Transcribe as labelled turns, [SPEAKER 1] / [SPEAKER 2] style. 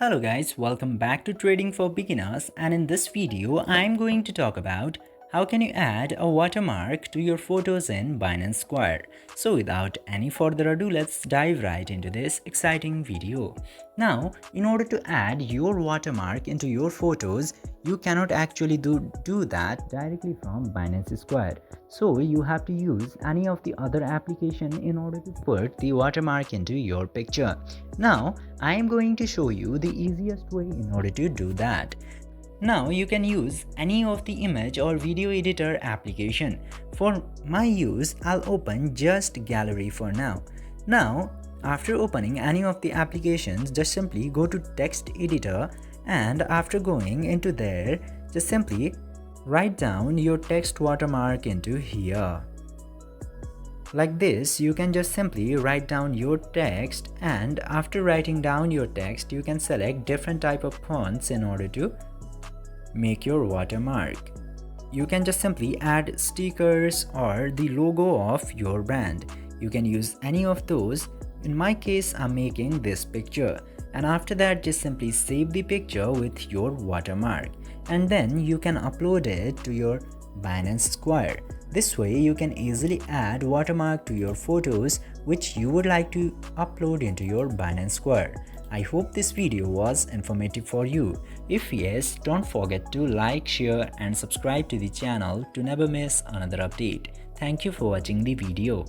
[SPEAKER 1] Hello guys, welcome back to Trading for Beginners, and in this video I'm going to talk about how can you add a watermark to your photos in Binance Square. So without any further ado, let's dive right into this exciting video. Now, in order to add your watermark into your photos, you cannot actually do that directly from Binance Square. So you have to use any of the other application in order to put the watermark into your picture. Now, I am going to show you the easiest way in order to do that. Now you can use any of the image or video editor application. For my use, I'll open just gallery for now. Now, after opening any of the applications, just simply go to text editor, and after going into there, just simply write down your text watermark into here. Like this, you can just simply write down your text, and after writing down your text, you can select different type of fonts in order to make your watermark. You can just simply add stickers or the logo of your brand. You can use any of those. In my case, I'm making this picture, and after that just simply save the picture with your watermark, and then you can upload it to your Binance Square. This way you can easily add watermark to your photos which you would like to upload into your Binance Square. I hope this video was informative for you. If yes, don't forget to like, share and subscribe to the channel to never miss another update. Thank you for watching the video.